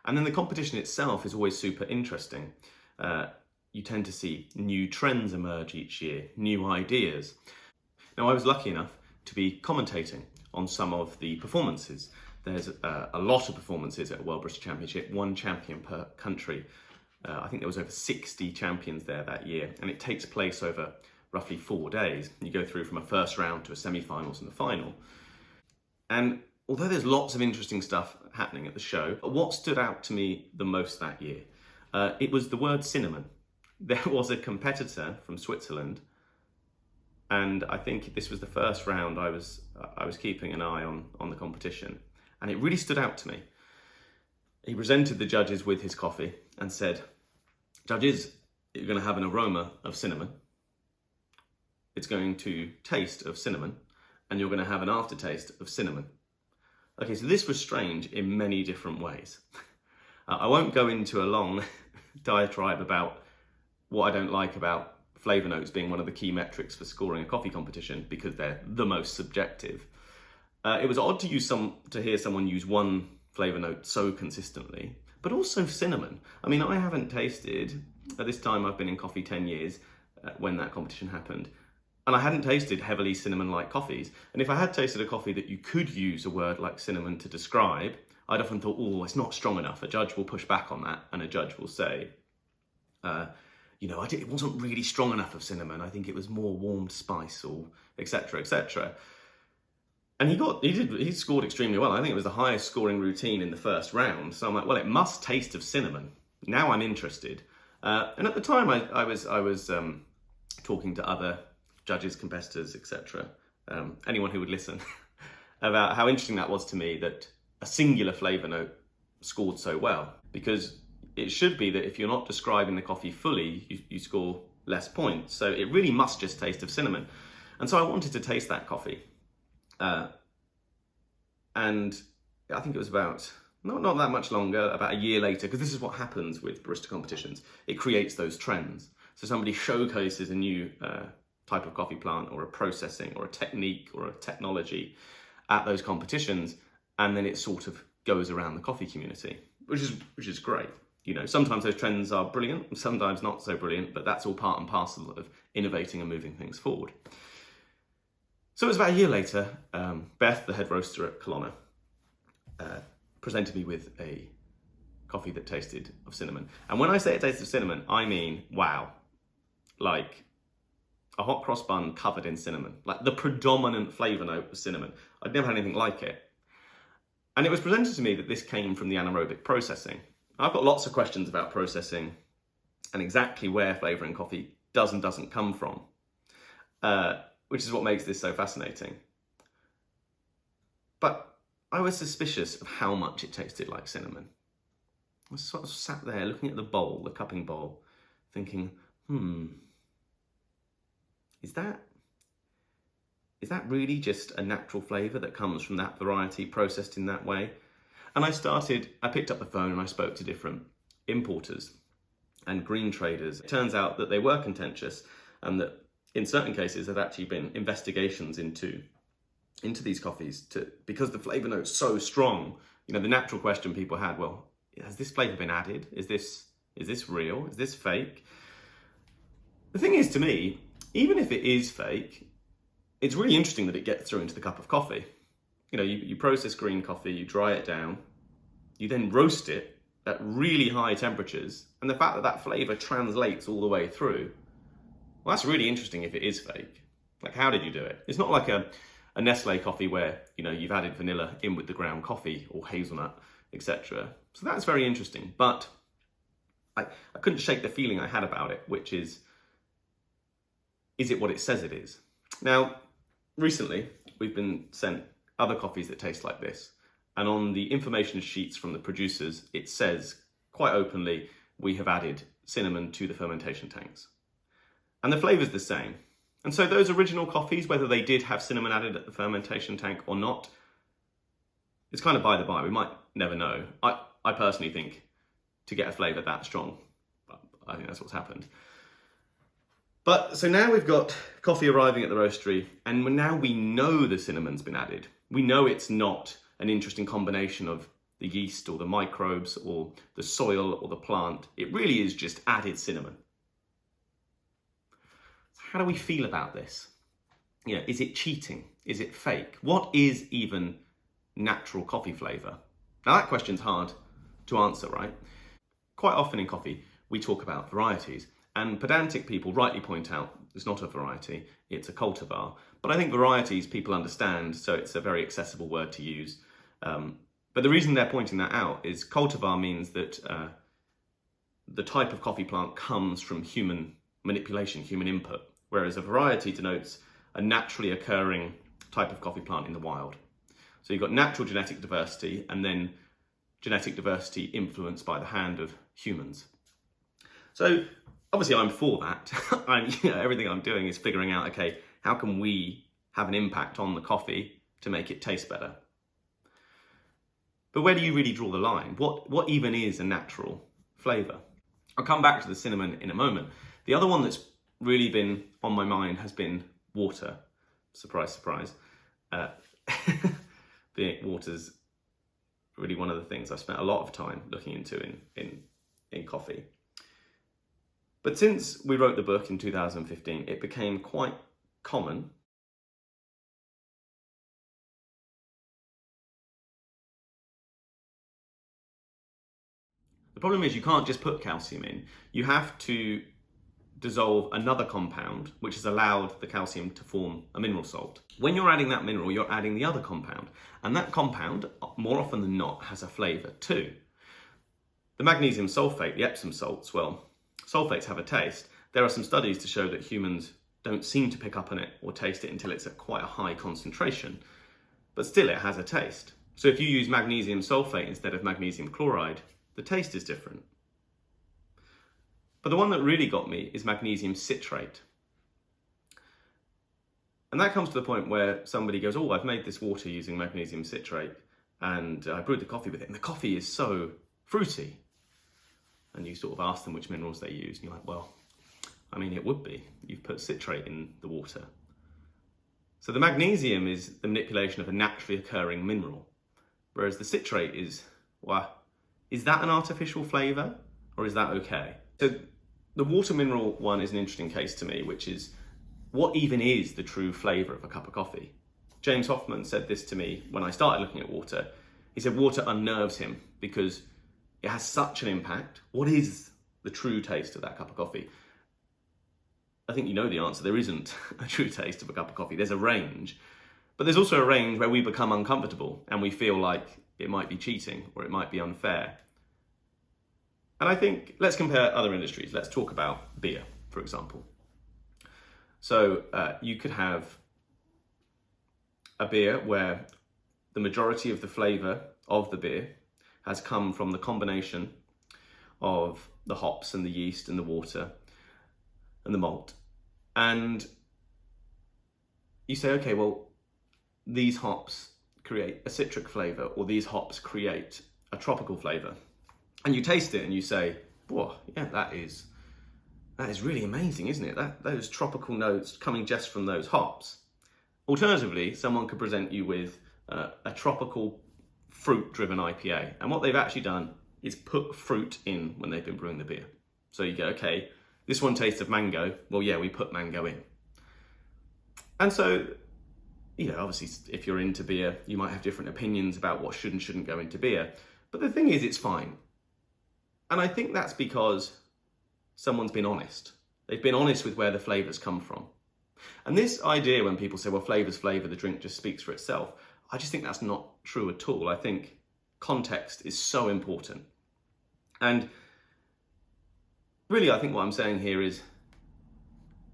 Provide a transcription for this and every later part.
And then the competition itself is always super interesting. You tend to see new trends emerge each year, new ideas. Now, I was lucky enough to be commentating on some of the performances. There's a lot of performances at World Brewster Championship, one champion per country. I think there was over 60 champions there that year, and it takes place over roughly 4 days. You go through from a first round to a semi-finals and the final. And although there's lots of interesting stuff happening at the show, what stood out to me the most that year, it was the word cinnamon. There was a competitor from Switzerland, and I think this was the first round I was keeping an eye on the competition, and it really stood out to me. He presented the judges with his coffee and said, "Judges, you're going to have an aroma of cinnamon. It's going to taste of cinnamon, and you're going to have an aftertaste of cinnamon." Okay, so this was strange in many different ways. I won't go into a long diatribe about what I don't like about flavour notes being one of the key metrics for scoring a coffee competition, because they're the most subjective. It was odd to hear someone use one flavour note so consistently, but also cinnamon. I mean, I haven't tasted, at this time I've been in coffee 10 years, when that competition happened, and I hadn't tasted heavily cinnamon-like coffees. And if I had tasted a coffee that you could use a word like cinnamon to describe, I'd often thought, oh, it's not strong enough. A judge will push back on that, and a judge will say, it wasn't really strong enough of cinnamon. I think it was more warmed spice, or etc., etc. And he scored extremely well. I think it was the highest scoring routine in the first round. So I'm like, well, it must taste of cinnamon. Now I'm interested. And at the time, I was talking to other judges, competitors, etc., anyone who would listen, about how interesting that was to me that a singular flavour note scored so well. Because it should be that if you're not describing the coffee fully, you score less points. So it really must just taste of cinnamon. And so I wanted to taste that coffee. And I think it was about, not that much longer, about a year later, because this is what happens with barista competitions. It creates those trends. So somebody showcases a new type of coffee plant, or a processing, or a technique, or a technology at those competitions, and then it sort of goes around the coffee community, which is great. Sometimes those trends are brilliant, sometimes not so brilliant, but that's all part and parcel of innovating and moving things forward. So it was about a year later, Beth, the head roaster at Colonna, presented me with a coffee that tasted of cinnamon. And when I say it tasted of cinnamon, I mean, wow, like a hot cross bun covered in cinnamon. Like the predominant flavour note was cinnamon. I'd never had anything like it. And it was presented to me that this came from the anaerobic processing. I've got lots of questions about processing and exactly where flavour in coffee does and doesn't come from, which is what makes this so fascinating. But I was suspicious of how much it tasted like cinnamon. I sort of sat there looking at the bowl, the cupping bowl, thinking, is that really just a natural flavour that comes from that variety processed in that way? And I picked up the phone and I spoke to different importers and green traders. It turns out that they were contentious, and that in certain cases there'd actually been investigations into these coffees because the flavour note's so strong. The natural question people had, well, has this flavour been added? Is this real? Is this fake? The thing is, to me, even if it is fake, it's really interesting that it gets through into the cup of coffee. You process green coffee, you dry it down, you then roast it at really high temperatures, and the fact that that flavour translates all the way through, well, that's really interesting if it is fake. Like, how did you do it? It's not like a Nestle coffee where, you've added vanilla in with the ground coffee or hazelnut, etc. So that's very interesting, but I couldn't shake the feeling I had about it, which is it what it says it is? Now, recently, we've been sent other coffees that taste like this. And on the information sheets from the producers, it says quite openly, we have added cinnamon to the fermentation tanks. And the flavour's the same. And so those original coffees, whether they did have cinnamon added at the fermentation tank or not, it's kind of by the by. We might never know. I personally think to get a flavour that strong, I think that's what's happened. But so now we've got coffee arriving at the roastery, and now we know the cinnamon's been added. We know it's not an interesting combination of the yeast or the microbes or the soil or the plant. It really is just added cinnamon. So how do we feel about this? Is it cheating? Is it fake? What is even natural coffee flavour? Now that question's hard to answer, right? Quite often in coffee, we talk about varieties, and pedantic people rightly point out it's not a variety, it's a cultivar. But I think varieties people understand, so it's a very accessible word to use. But the reason they're pointing that out is cultivar means that the type of coffee plant comes from human manipulation, human input, whereas a variety denotes a naturally occurring type of coffee plant in the wild. So you've got natural genetic diversity and then genetic diversity influenced by the hand of humans. So obviously I'm for that. Everything I'm doing is figuring out, okay, how can we have an impact on the coffee to make it taste better? But where do you really draw the line? What even is a natural flavour? I'll come back to the cinnamon in a moment. The other one that's really been on my mind has been water. Surprise, surprise. Water's really one of the things I've spent a lot of time looking into in coffee. But since we wrote the book in 2015, it became quite common The problem is you can't just put calcium in. You have to dissolve another compound which has allowed the calcium to form a mineral salt. When you're adding that mineral, you're adding the other compound, and that compound, more often than not, has a flavour too. The magnesium sulfate, the Epsom salts, well, sulfates have a taste. There are some studies to show that humans don't seem to pick up on it or taste it until it's at quite a high concentration, but still it has a taste. So if you use magnesium sulfate instead of magnesium chloride, the taste is different. But the one that really got me is magnesium citrate. And that comes to the point where somebody goes, oh, I've made this water using magnesium citrate and I brewed the coffee with it, and the coffee is so fruity. And you sort of ask them which minerals they use, and you're like, well, I mean, it would be. You've put citrate in the water. So the magnesium is the manipulation of a naturally occurring mineral, whereas the citrate is, well, is that an artificial flavour, or is that okay? So the water mineral one is an interesting case to me, which is, what even is the true flavour of a cup of coffee? James Hoffmann said this to me when I started looking at water. He said water unnerves him because it has such an impact. What is the true taste of that cup of coffee? I think you know the answer. There isn't a true taste of a cup of coffee. There's a range, but there's also a range where we become uncomfortable and we feel like it might be cheating or it might be unfair. And I think, let's compare other industries. Let's talk about beer, for example. So you could have a beer where the majority of the flavour of the beer has come from the combination of the hops and the yeast and the water and the malt. And you say, okay, well, these hops create a citric flavour, or these hops create a tropical flavour. And you taste it and you say, whoa, yeah, that is really amazing, isn't it? Those tropical notes coming just from those hops. Alternatively, someone could present you with a tropical fruit-driven IPA. And what they've actually done is put fruit in when they've been brewing the beer. So you go, okay, this one tastes of mango. Well, yeah, we put mango in. And so, obviously, if you're into beer, you might have different opinions about what should and shouldn't go into beer. But the thing is, it's fine. And I think that's because someone's been honest. They've been honest with where the flavours come from. And this idea when people say, well, flavour's flavour, the drink just speaks for itself, I just think that's not true at all. I think context is so important. And really, I think what I'm saying here is,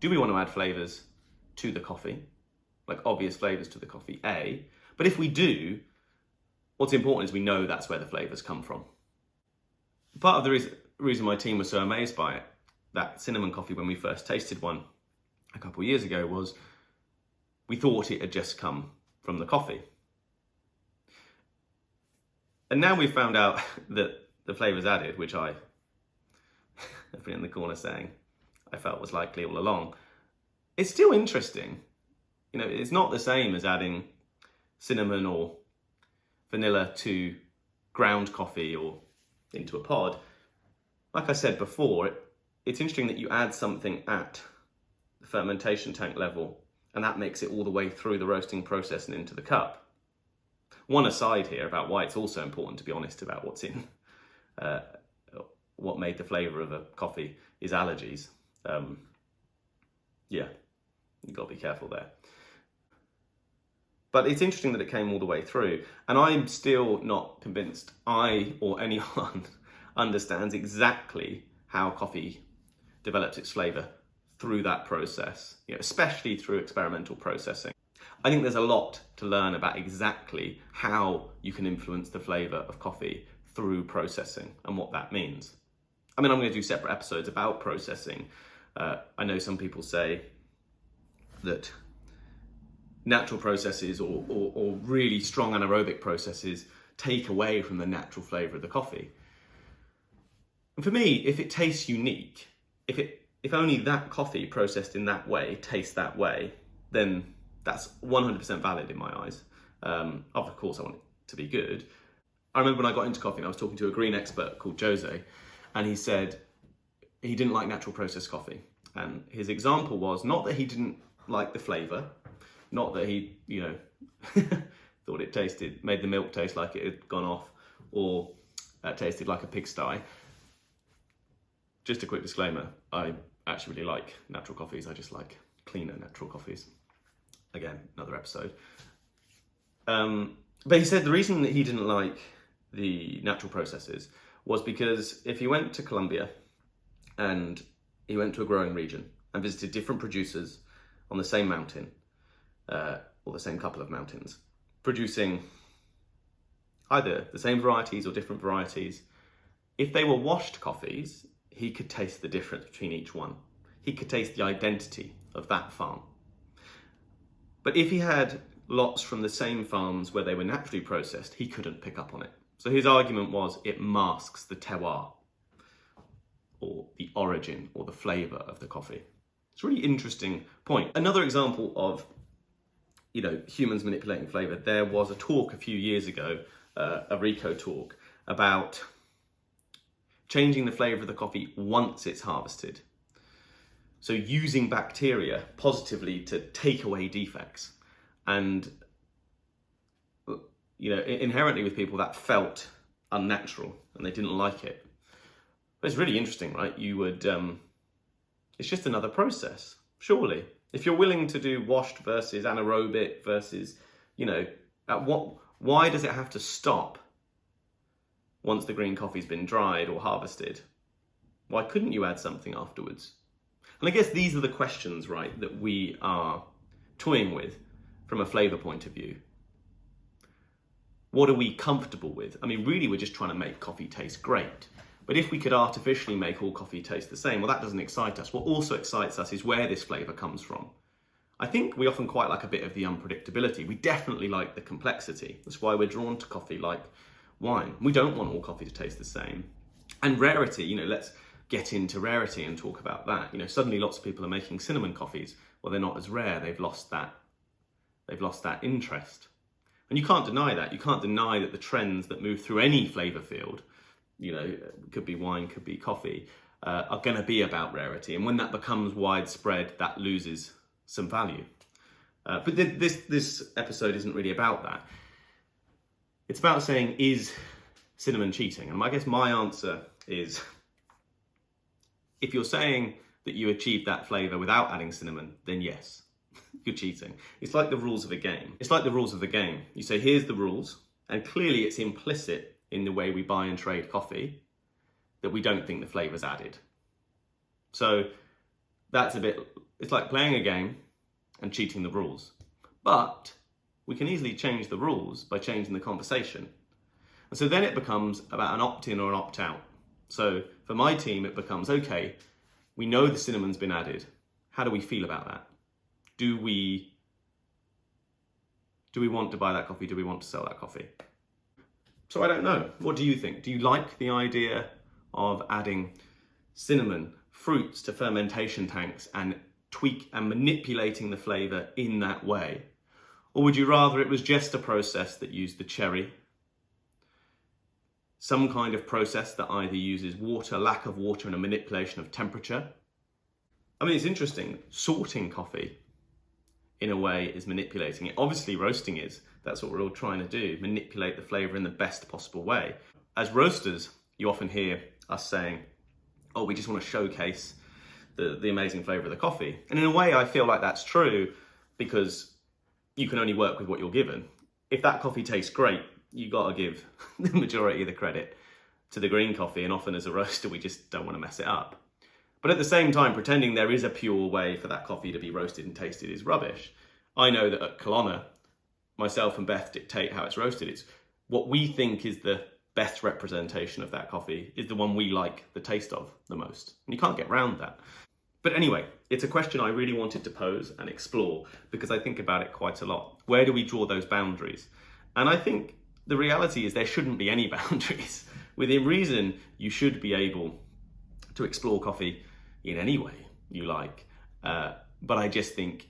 do we want to add flavours to the coffee? Like obvious flavours to the coffee, A. But if we do, what's important is we know that's where the flavours come from. Part of the reason my team was so amazed by it, that cinnamon coffee when we first tasted one a couple of years ago, was we thought it had just come from the coffee. And now we've found out that the flavours added, which I've been in the corner saying I felt was likely all along, it's still interesting. It's not the same as adding cinnamon or vanilla to ground coffee or into a pod, like I said before, it's interesting that you add something at the fermentation tank level, and that makes it all the way through the roasting process and into the cup. One aside here about why it's also important to be honest about what's in, what made the flavour of a coffee is allergies. Yeah, you've got to be careful there. But it's interesting that it came all the way through, and I'm still not convinced I or anyone understands exactly how coffee develops its flavour through that process, especially through experimental processing. I think there's a lot to learn about exactly how you can influence the flavour of coffee through processing and what that means. I mean, I'm going to do separate episodes about processing. I know some people say that natural processes or really strong anaerobic processes take away from the natural flavour of the coffee. And for me, if it tastes unique, if only that coffee processed in that way tastes that way, then that's 100% valid in my eyes. Of course, I want it to be good. I remember when I got into coffee and I was talking to a green expert called Jose, and he said he didn't like natural processed coffee. And his example was not that he didn't like the flavour, not that he, thought it made the milk taste like it had gone off or tasted like a pigsty. Just a quick disclaimer, I actually really like natural coffees. I just like cleaner natural coffees. Again, another episode. But he said the reason that he didn't like the natural processes was because if he went to Colombia and he went to a growing region and visited different producers on the same mountain, or the same couple of mountains, producing either the same varieties or different varieties, if they were washed coffees, he could taste the difference between each one. He could taste the identity of that farm. But if he had lots from the same farms where they were naturally processed, he couldn't pick up on it. So his argument was it masks the terroir, or the origin, or the flavour of the coffee. It's a really interesting point. Another example of humans manipulating flavour, there was a talk a few years ago, a RICO talk, about changing the flavour of the coffee once it's harvested. So using bacteria positively to take away defects. And inherently with people that felt unnatural and they didn't like it. But it's really interesting, right? You would, it's just another process, surely. If you're willing to do washed versus anaerobic versus, why does it have to stop once the green coffee's been dried or harvested? Why couldn't you add something afterwards? And I guess these are the questions, right, that we are toying with from a flavour point of view. What are we comfortable with? I mean, really, we're just trying to make coffee taste great. But if we could artificially make all coffee taste the same, well, that doesn't excite us. What also excites us is where this flavour comes from. I think we often quite like a bit of the unpredictability. We definitely like the complexity. That's why we're drawn to coffee like wine. We don't want all coffee to taste the same. And rarity, let's get into rarity and talk about that. Suddenly lots of people are making cinnamon coffees. Well, they're not as rare. They've lost that interest. And you can't deny that. You can't deny that the trends that move through any flavour field, could be wine, could be coffee, are going to be about rarity. And when that becomes widespread, that loses some value. But this episode isn't really about that. It's about saying, is cinnamon cheating? And I guess my answer is, if you're saying that you achieved that flavour without adding cinnamon, then yes, you're cheating. It's like the rules of a game. You say, here's the rules, and clearly it's implicit in the way we buy and trade coffee that we don't think the flavour's added. So it's like playing a game and cheating the rules. But we can easily change the rules by changing the conversation. And so then it becomes about an opt-in or an opt-out. So for my team, it becomes, okay, we know the cinnamon's been added. How do we feel about that? Do we want to buy that coffee? Do we want to sell that coffee? So I don't know. What do you think? Do you like the idea of adding cinnamon, fruits to fermentation tanks and tweak and manipulating the flavour in that way? Or would you rather it was just a process that used the cherry, some kind of process that either uses water, lack of water, and a manipulation of temperature. I mean, it's interesting, sorting coffee in a way is manipulating it. Obviously roasting is, that's what we're all trying to do, manipulate the flavour in the best possible way. As roasters, you often hear us saying, oh, we just want to showcase the amazing flavour of the coffee. And in a way, I feel like that's true because you can only work with what you're given. If that coffee tastes great, you got to give the majority of the credit to the green coffee, and often as a roaster, we just don't want to mess it up. But at the same time, pretending there is a pure way for that coffee to be roasted and tasted is rubbish. I know that at Kelowna, myself and Beth dictate how it's roasted. It's what we think is the best representation of that coffee is the one we like the taste of the most. And you can't get around that. But anyway, it's a question I really wanted to pose and explore because I think about it quite a lot. Where do we draw those boundaries? And I think the reality is there shouldn't be any boundaries. Within reason, you should be able to explore coffee in any way you like. But I just think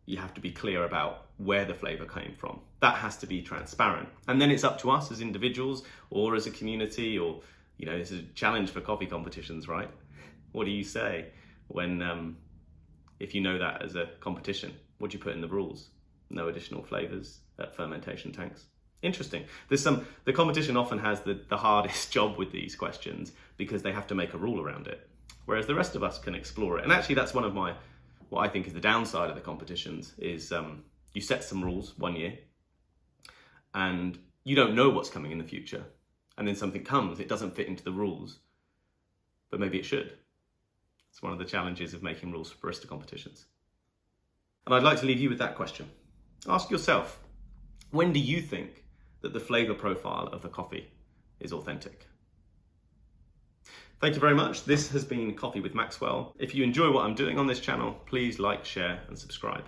you have to be clear about where the flavour came from. That has to be transparent. And then it's up to us as individuals or as a community, or, you know, this is a challenge for coffee competitions, right? What do you say when, if you know that as a competition, what do you put in the rules? No additional flavours at fermentation tanks. Interesting. The competition often has the hardest job with these questions because they have to make a rule around it. Whereas the rest of us can explore it. And actually that's one of what I think is the downside of the competitions is you set some rules one year and you don't know what's coming in the future. And then something comes, it doesn't fit into the rules, but maybe it should. It's one of the challenges of making rules for barista competitions. And I'd like to leave you with that question. Ask yourself, when do you think that the flavour profile of the coffee is authentic? Thank you very much. This has been Coffee with Maxwell. If you enjoy what I'm doing on this channel, please like, share and subscribe.